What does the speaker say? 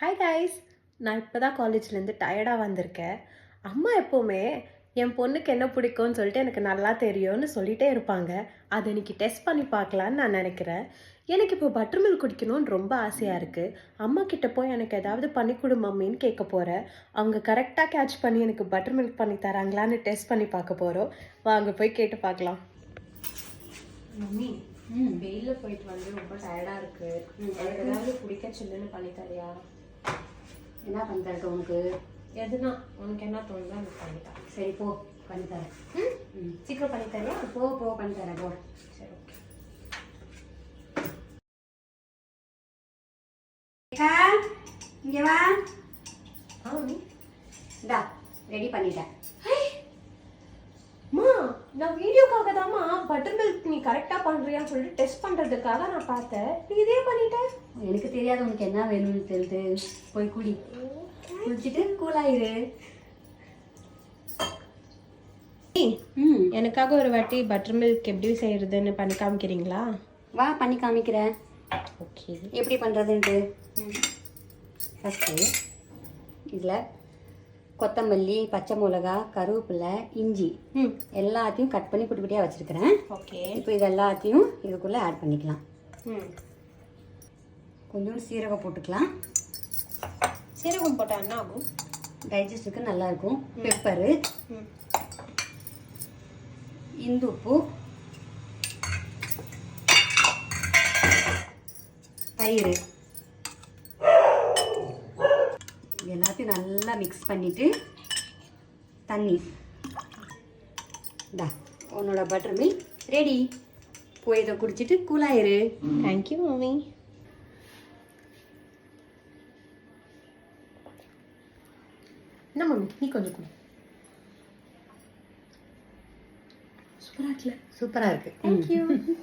Hi guys, நான் இப்போ தான் காலேஜ்லேருந்து டயர்டாக வந்திருக்கேன். அம்மா எப்போவுமே என் பொண்ணுக்கு என்ன பிடிக்கும்னு சொல்லிட்டு எனக்கு நல்லா தெரியும்னு சொல்லிகிட்டே இருப்பாங்க. அதை இன்னைக்கு டெஸ்ட் பண்ணி பார்க்கலான்னு நான் நினைக்கிறேன். எனக்கு இப்போ பட்டர் மில்க் குடிக்கணும்னு ரொம்ப ஆசையாக இருக்குது. அம்மா கிட்ட போய் எனக்கு ஏதாவது பண்ணி கொடு மம்மின்னு கேட்க போகிறேன். அவங்க கரெக்டாக கேட்ச் பண்ணி எனக்கு பட்டர் மில்க் பண்ணி தராங்களான்னு டெஸ்ட் பண்ணி பார்க்க போகிறோம். வாங்க போய் கேட்டு பார்க்கலாம். மம்மி, வெயிலில் போயிட்டு வந்து ரொம்ப டயர்டாக இருக்குது. எனக்கு ஏதாவது பிடிக்க சில்லுன்னு பண்ணி தரியா? என்ன பண்ணி தரட்டு உனக்கு? எதுனா உனக்கு என்ன தோணுதோ எனக்கு பண்ணிட்டா. சரி போ, பண்ணி தரேன். சீக்கிரம் பண்ணி தரியா? போ பண்ணி தரேன் போ. சரி, ஓகே. இங்கே வா. நீ இந்தா ரெடி பண்ணிட்டேன். அம்மா, நான் வீடியோக்காக தாம்மா பட்டர் மில்க் நீ கரெக்டாக பண்ணுறியான்னு சொல்லிட்டு டெஸ்ட் பண்ணுறதுக்காக நான் பார்த்தேன். நீ இதே பண்ணிட்டேன். எனக்கு தெரியாது உனக்கு என்ன வேணும்னு தெரியுது. போய் குடி, குடிச்சிட்டு கூலாயிரு. எனக்காக ஒரு வாட்டி பட்டர் மில்க் எப்படி செய்யறதுன்னு பண்ணி காமிக்கிறீங்களா? வா பண்ணி காமிக்கிறேன். ஓகே, எப்படி பண்ணுறதுன்ட்டு. ஃபஸ்ட்டு இதில் கொத்தமல்லி, பச்சை மிளகா, கருவேப்பிலை, இஞ்சி எல்லாத்தையும் கட் பண்ணி குட்டி குட்டியாக வச்சுருக்கிறேன். ஓகே, இப்போ இது எல்லாத்தையும் இதுக்குள்ளே ஆட் பண்ணிக்கலாம். கொஞ்சோண்டு சீரகம் போட்டுக்கலாம். சீரகம் போட்டால் என்ன ஆகும்? டைஜஸ்டுக்கு நல்லாயிருக்கும். பெப்பரு, இந்துப்பு, தயிர் எல்லாத்தையும் நல்லா மிக்ஸ் பண்ணிவிட்டு தண்ணி. இந்தா உன்னோட பட்டர் மில்க் ரெடி. போய் இதை குடிச்சிட்டு கூலாயிரு. Thank you mummy. என்ன மம்மி, நீ கொஞ்சம் குடி. சூப்பராக இருக்குல்ல? சூப்பராக இருக்குது. தேங்க்யூ.